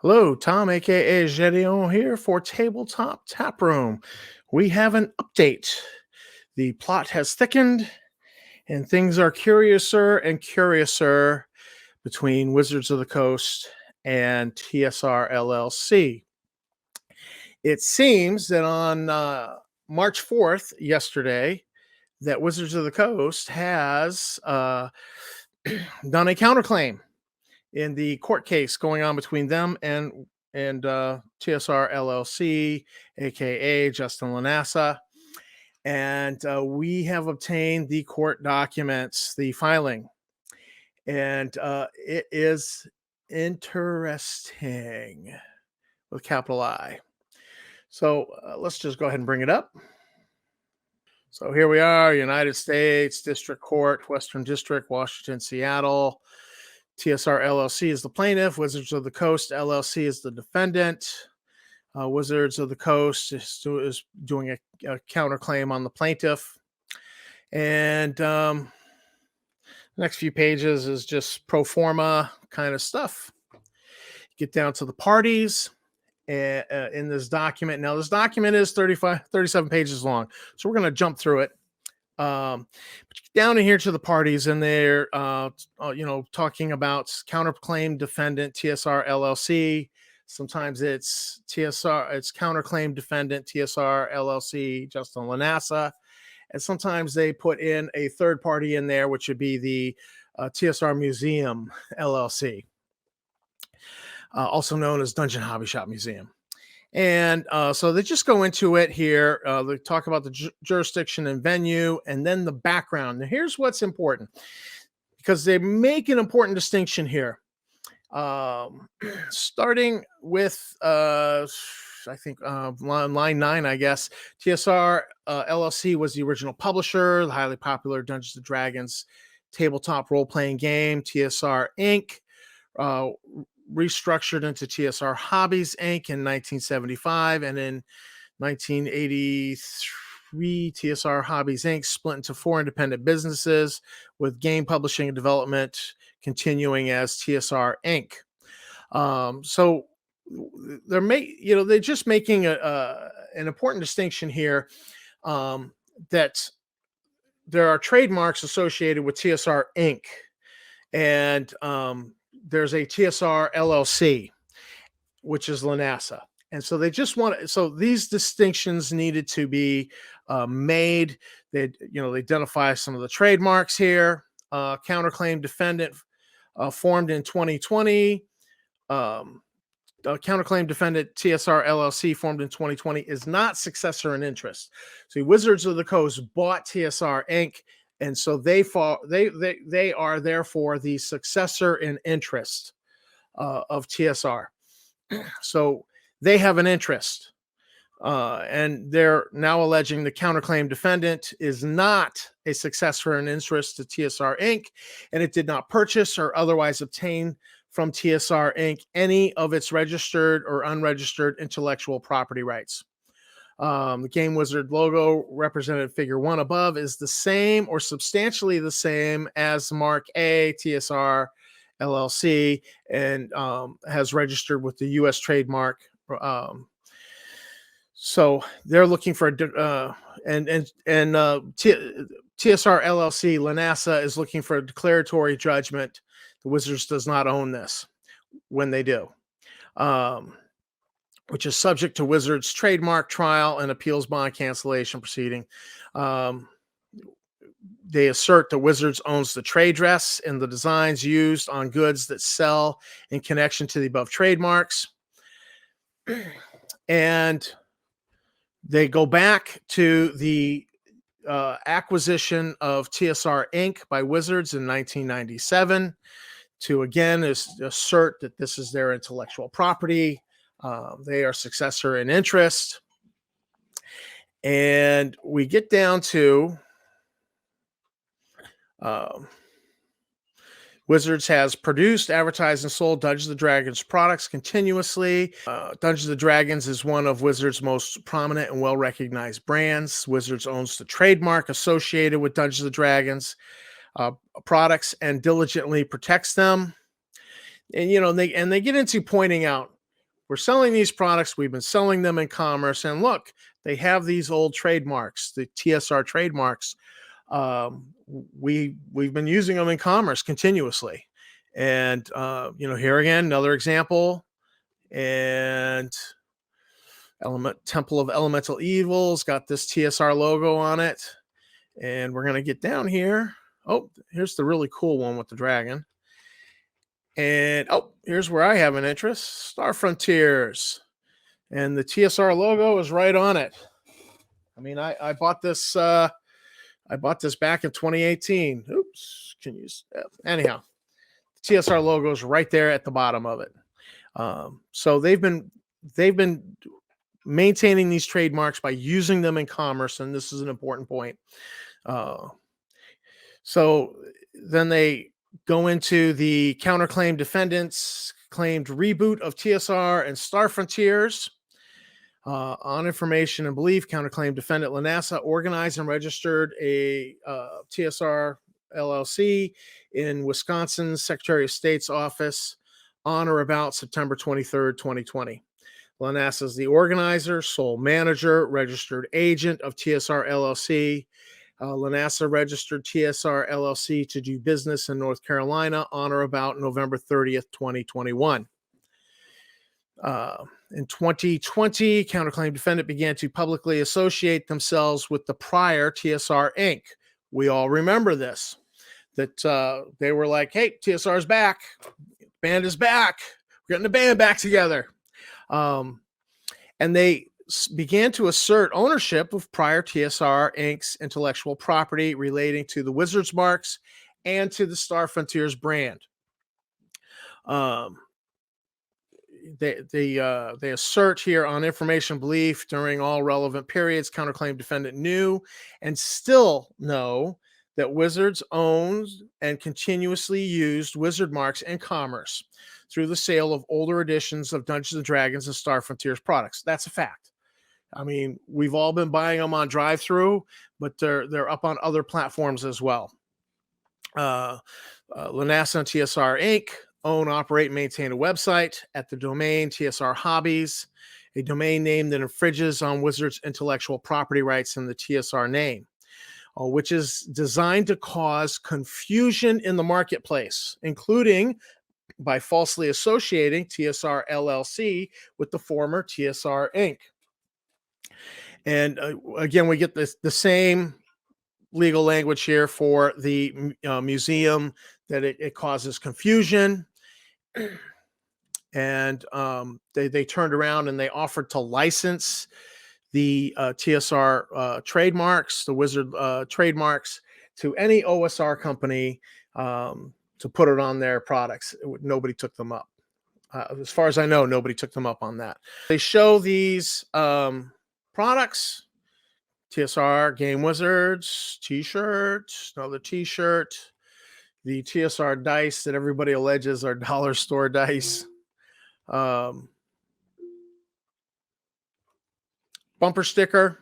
Hello, Tom, aka Gedeon here for Tabletop Tap Room. We have an update. The plot has thickened, and things are curiouser and curiouser between Wizards of the Coast and TSR LLC. It seems that on March 4th, yesterday, that Wizards of the Coast has done a counterclaim in the court case going on between them and TSR LLC, aka Justin LaNasa, and we have obtained the court documents, the filing, and it is interesting with capital I. So let's just go ahead and bring it up. So here we are, United States District Court, Western District, Washington, Seattle. TSR LLC is the plaintiff. Wizards of the Coast LLC is the defendant. Wizards of the Coast is doing a counterclaim on the plaintiff. And next few pages is just pro forma kind of stuff. Get down to the parties in this document. Now, this document is 37 pages long, so we're going to jump through it. But down in here to the parties, and they're talking about counterclaim defendant TSR LLC. Sometimes it's TSR, it's counterclaim defendant TSR LLC, Justin LaNasa, and sometimes they put in a third party in there, which would be the TSR Museum LLC, also known as Dungeon Hobby Shop Museum. And so they just go into it here. They talk about the jurisdiction and venue, and then the background. Now, here's what's important, because they make an important distinction here. Starting with, I think, line 9, I guess, TSR LLC was the original publisher, the highly popular Dungeons & Dragons tabletop role-playing game. TSR Inc. Restructured into TSR Hobbies Inc. in 1975, and in 1983, TSR Hobbies Inc. split into 4 independent businesses, with game publishing and development continuing as TSR Inc. So they're just making an important distinction here, that there are trademarks associated with TSR Inc. and there's a TSR LLC, which is LaNasa. And so they just so these distinctions needed to be made. They identify some of the trademarks here. Counterclaim defendant formed in 2020. Counterclaim defendant TSR LLC formed in 2020 is not successor in interest. So Wizards of the Coast bought TSR Inc., and so they are therefore the successor in interest of TSR. So they have an interest, and they're now alleging the counterclaim defendant is not a successor in interest to TSR Inc., and it did not purchase or otherwise obtain from TSR Inc. any of its registered or unregistered intellectual property rights. The Game Wizard logo represented figure 1 above is the same or substantially the same as Mark A, TSR LLC, and has registered with the U.S. trademark. So they're looking for TSR LLC, LaNasa, is looking for a declaratory judgment. The Wizards does not own this when they do. Which is subject to Wizards trademark trial and appeals bond cancellation proceeding. They assert that Wizards owns the trade dress and the designs used on goods that sell in connection to the above trademarks. And they go back to the acquisition of TSR Inc. by Wizards in 1997 to again assert that this is their intellectual property. They are successor in interest. And we get down to Wizards has produced, advertised, and sold Dungeons & Dragons products continuously. Dungeons & Dragons is one of Wizards' most prominent and well-recognized brands. Wizards owns the trademark associated with Dungeons & Dragons products and diligently protects them. And they get into pointing out we're selling these products. We've been selling them in commerce, and look, they have these old trademarks, the TSR trademarks. We've been using them in commerce continuously, and here again, another example. And Temple of Elemental Evils got this TSR logo on it, and we're gonna get down here. Oh, here's the really cool one with the dragon. And here's where I have an interest: Star Frontiers, and the TSR logo is right on it. I mean, I bought this. I bought this back in 2018. Oops, can you? Anyhow, the TSR logo is right there at the bottom of it. So they've been maintaining these trademarks by using them in commerce, and this is an important point. So then they go into the counterclaim defendants claimed reboot of TSR and Star Frontiers. On information and belief, counterclaim defendant LaNasa organized and registered a TSR LLC in Wisconsin's Secretary of State's office on or about September 23rd, 2020. LaNasa is the organizer, sole manager, registered agent of TSR LLC. LaNasa registered TSR LLC to do business in North Carolina on or about November 30th, 2021. In 2020, counterclaim defendant began to publicly associate themselves with the prior TSR Inc. We all remember this, that they were like, hey, TSR is back. Band is back. We're getting the band back together. And they began to assert ownership of prior TSR Inc.'s intellectual property relating to the Wizards marks and to the Star Frontiers brand. They assert here on information belief during all relevant periods, counterclaim defendant knew and still know that Wizards owns and continuously used Wizard marks in commerce through the sale of older editions of Dungeons and Dragons and Star Frontiers products. That's a fact. I mean, we've all been buying them on drive-through, but they're up on other platforms as well. LaNasa and TSR Inc. own, operate, maintain a website at the domain TSR Hobbies, a domain name that infringes on Wizards' intellectual property rights in the TSR name, which is designed to cause confusion in the marketplace, including by falsely associating TSR LLC with the former TSR Inc. And again, we get the same legal language here for the museum, that it causes confusion. And they turned around and they offered to license the TSR trademarks, the Wizard trademarks, to any OSR company to put it on their products. Nobody took them up. As far as I know, nobody took them up on that. They show these products: TSR Game Wizards t-shirt, another t-shirt, the TSR dice that everybody alleges are dollar store dice, bumper sticker,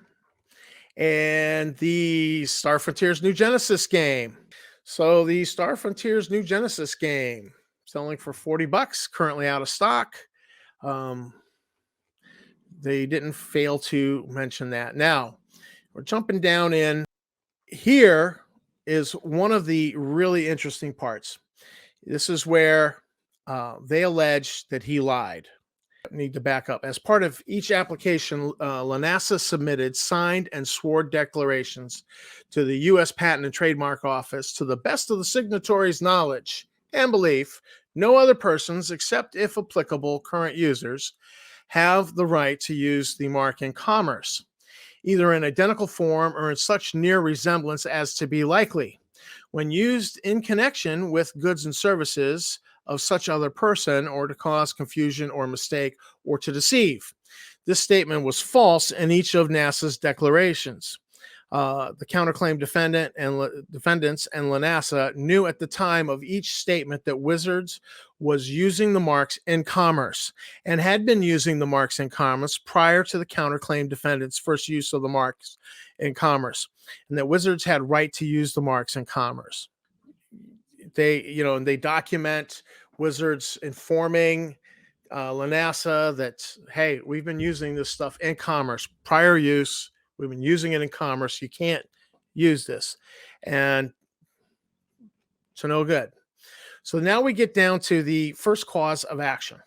and the Star Frontiers New Genesis game. So the Star Frontiers New Genesis game, selling for $40, currently out of stock. They didn't fail to mention that. Now, we're jumping down in. Here is one of the really interesting parts. This is where they allege that he lied. I need to back up. As part of each application, LaNasa submitted signed and sworn declarations to the U.S. Patent and Trademark Office to the best of the signatories' knowledge and belief. No other persons, except if applicable current users, have the right to use the mark in commerce, either in identical form or in such near resemblance as to be likely, when used in connection with goods and services of such other person, or to cause confusion or mistake, or to deceive. This statement was false in each of NASA's declarations. The counterclaim defendants and LaNasa knew at the time of each statement that Wizards was using the marks in commerce, and had been using the marks in commerce prior to the counterclaim defendants' first use of the marks in commerce, and that Wizards had right to use the marks in commerce. They, and they document Wizards informing LaNasa that, hey, we've been using this stuff in commerce, prior use, we've been using it in commerce. You can't use this. And so no good. So now we get down to the first cause of action.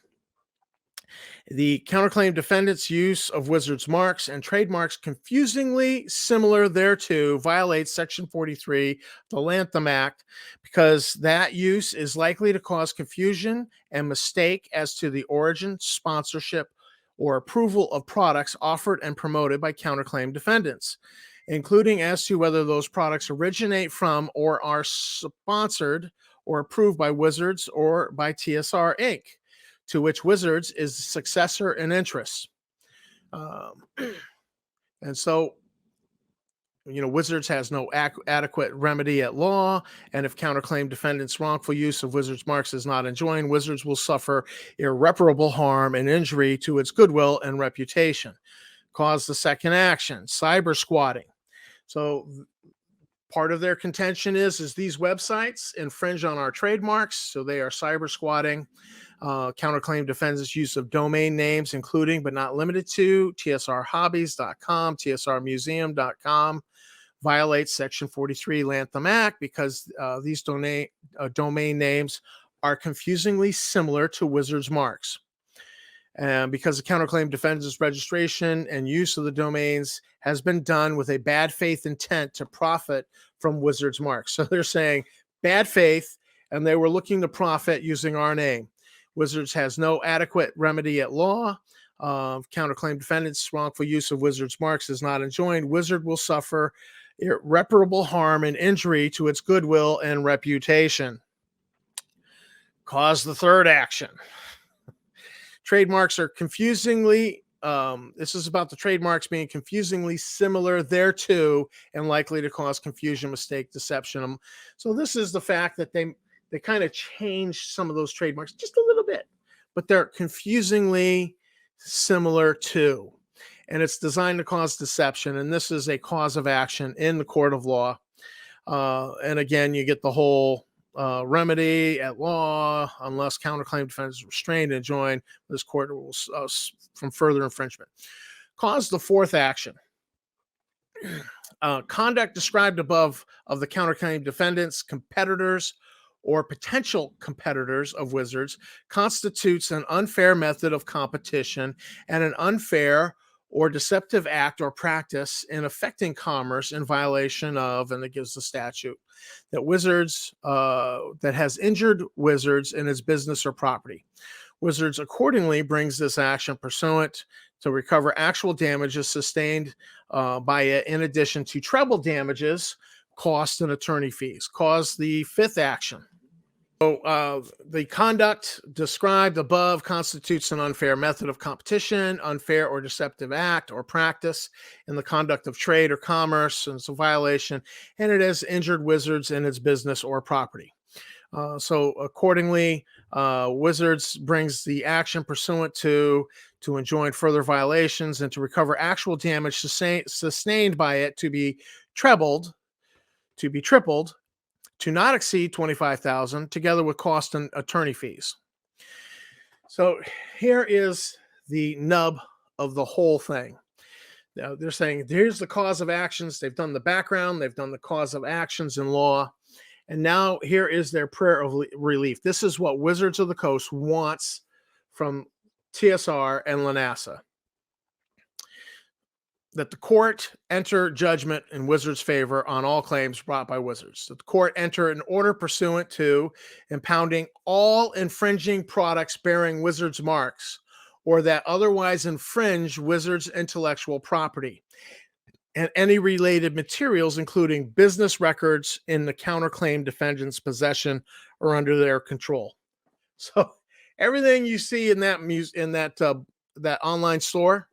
The counterclaim defendant's use of Wizard's marks and trademarks confusingly similar thereto violates Section 43 of the Lanham Act because that use is likely to cause confusion and mistake as to the origin, sponsorship, or approval of products offered and promoted by counterclaim defendants, including as to whether those products originate from or are sponsored or approved by Wizards or by TSR Inc., to which Wizards is the successor in interest. And so, Wizards has no adequate remedy at law. And if counterclaim defendants' wrongful use of Wizards marks is not enjoined, Wizards will suffer irreparable harm and injury to its goodwill and reputation. Cause the second action, cyber squatting. So part of their contention is these websites infringe on our trademarks, so they are cyber squatting. Counterclaim defends use of domain names, including but not limited to tsrhobbies.com, tsrmuseum.com, violates Section 43 Lanham Act because these domain names are confusingly similar to Wizards marks. And because the counterclaim defendant's registration and use of the domains has been done with a bad faith intent to profit from Wizards marks. So they're saying bad faith, and they were looking to profit using our name. Wizards has no adequate remedy at law. Counterclaim defendants' wrongful use of Wizards marks is not enjoined. Wizard will suffer irreparable harm and injury to its goodwill and reputation. Cause the third action. Trademarks are confusingly, this is about the trademarks being confusingly similar thereto and likely to cause confusion, mistake, deception. So this is the fact that they kind of changed some of those trademarks just a little bit, but they're confusingly similar to, and it's designed to cause deception. And this is a cause of action in the court of law. And again, you get the whole remedy at law unless counterclaim defendants is restrained and enjoined. This court rules from further infringement. Cause the fourth action. Conduct described above of the counterclaim defendants, competitors, or potential competitors of Wizards constitutes an unfair method of competition and an unfair or deceptive act or practice in affecting commerce in violation of, and it gives the statute, that Wizards, that has injured Wizards in its business or property. Wizards accordingly brings this action pursuant to recover actual damages sustained by it, in addition to treble damages, costs, and attorney fees. Cause the fifth action. So the conduct described above constitutes an unfair method of competition, unfair or deceptive act or practice in the conduct of trade or commerce, and it's a violation, and it has injured Wizards in its business or property. So accordingly, Wizards brings the action pursuant to enjoin further violations and to recover actual damage sustained by it to be tripled, to not exceed $25,000, together with cost and attorney fees. So here is the nub of the whole thing. Now, they're saying here's the cause of actions. They've done the background. They've done the cause of actions in law. And now here is their prayer of relief. This is what Wizards of the Coast wants from TSR and LaNasa. That the court enter judgment in Wizards' favor on all claims brought by Wizards. That the court enter an order pursuant to impounding all infringing products bearing Wizards' marks or that otherwise infringe Wizards' intellectual property and any related materials, including business records in the counterclaim defendant's possession or under their control. So everything you see in that online store,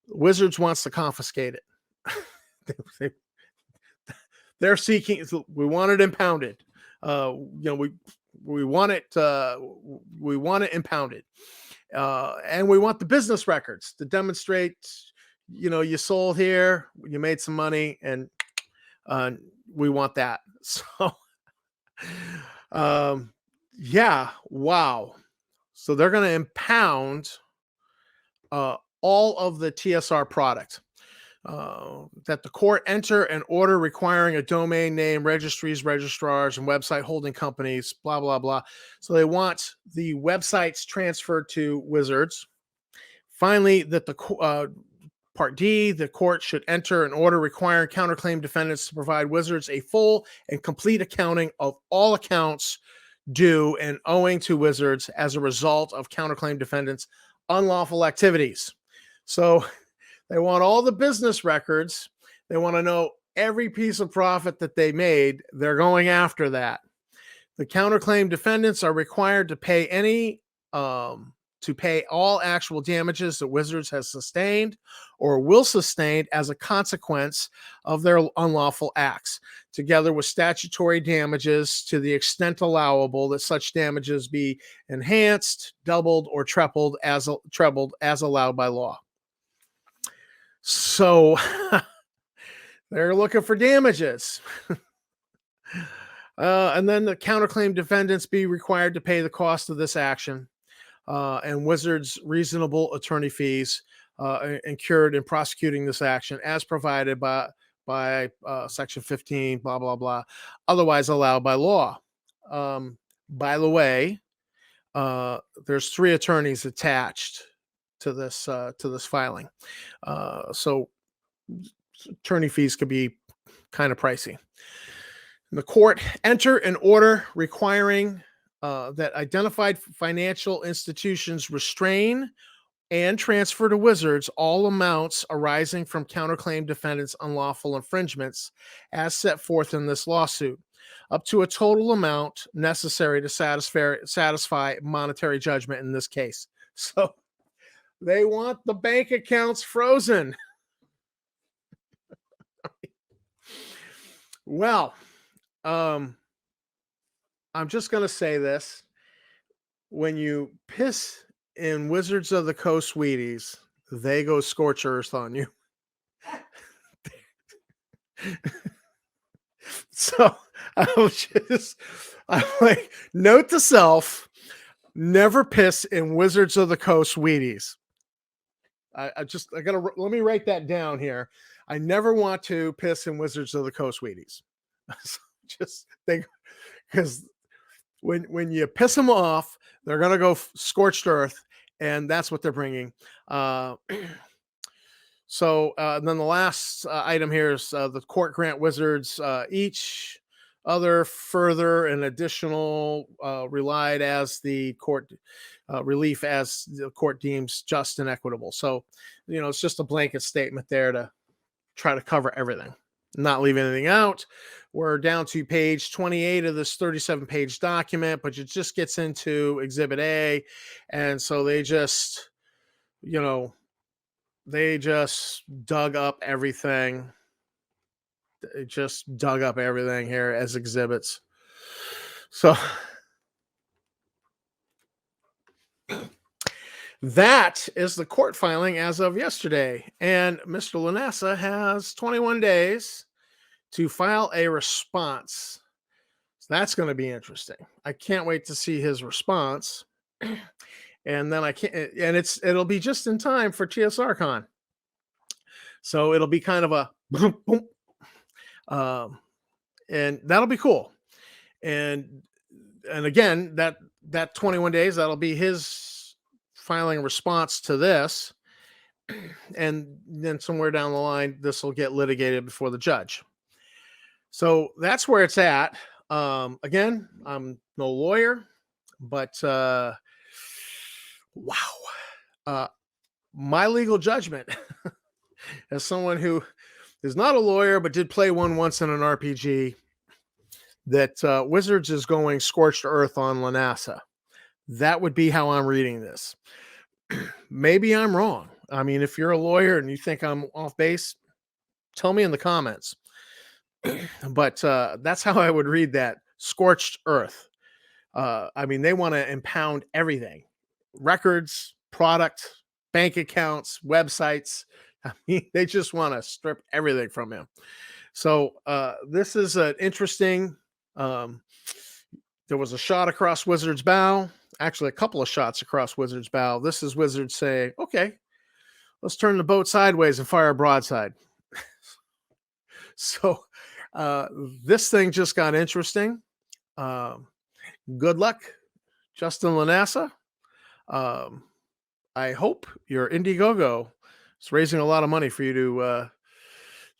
Wizards wants to confiscate it. They're seeking. We want it impounded. We want it. We want it impounded, and we want the business records to demonstrate. You sold here, you made some money, and we want that. So, yeah, wow. So they're going to impound all of the TSR product. That the court enter an order requiring a domain name, registries, registrars, and website holding companies, blah, blah, blah. So they want the websites transferred to Wizards. Finally, that the Part D, the court should enter an order requiring counterclaim defendants to provide Wizards a full and complete accounting of all accounts due and owing to Wizards as a result of counterclaim defendants' unlawful activities. So they want all the business records. They want to know every piece of profit that they made. They're going after that. The counterclaim defendants are required to pay all actual damages that Wizards has sustained or will sustain as a consequence of their unlawful acts, together with statutory damages to the extent allowable, that such damages be enhanced, doubled, or trebled as allowed by law. So they're looking for damages. And then the counterclaim defendants be required to pay the cost of this action and Wizards' reasonable attorney fees incurred in prosecuting this action as provided by Section 15, blah, blah, blah, otherwise allowed by law. By the way, there's 3 attorneys attached to this filing. So attorney fees could be kind of pricey. The court enter an order requiring that identified financial institutions restrain and transfer to Wizards all amounts arising from counterclaim defendants' unlawful infringements as set forth in this lawsuit, up to a total amount necessary to satisfy monetary judgment in this case. So they want the bank accounts frozen. Well, I'm just going to say this. When you piss in Wizards of the Coast Wheaties, they go scorch earth on you. So I'm like, note to self, never piss in Wizards of the Coast Wheaties. Let me write that down here. I never want to piss in Wizards of the Coast Wheaties. Just think, because when you piss them off, they're going to go scorched earth, and that's what they're bringing. So then the last item here is the court grant Wizards each other further and additional relied as the court relief as the court deems just and equitable. So, it's just a blanket statement there to try to cover everything, not leave anything out. We're down to page 28 of this 37-page document, but it just gets into Exhibit A. And so they just dug up everything. They just dug up everything here as exhibits. So that is the court filing as of yesterday. And Mr. LaNasa has 21 days to file a response. So that's going to be interesting. I can't wait to see his response. And then it'll be just in time for TSR Con. So it'll be kind of a boom, boom. And that'll be cool. And again, that 21 days, that'll be his filing response to this. And then somewhere down the line, this will get litigated before the judge. So that's where it's at. Again, I'm no lawyer, but wow. My legal judgment as someone who is not a lawyer, but did play one once in an RPG, that Wizards is going scorched earth on LaNasa. That would be how I'm reading this. Maybe I'm wrong. I mean, if you're a lawyer and you think I'm off base, tell me in the comments. But that's how I would read that. Scorched earth. I mean, they want to impound everything. Records, product, bank accounts, websites. I mean, they just want to strip everything from him. So this is an interesting. There was a shot across Wizards' bow. actually a couple of shots across Wizard's bow. This is Wizard saying, okay, let's turn the boat sideways and fire a broadside. So this thing just got interesting. Good luck, Justin LaNasa. I hope your Indiegogo is raising a lot of money for you to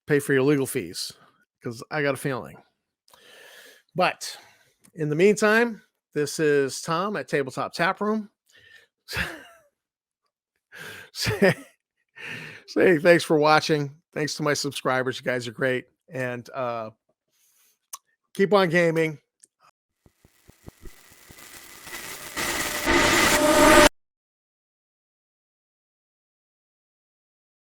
pay for your legal fees, because I got a feeling. But in the meantime, this is Tom at Tabletop Tap Room. Saying thanks for watching. Thanks to my subscribers. You guys are great. And keep on gaming.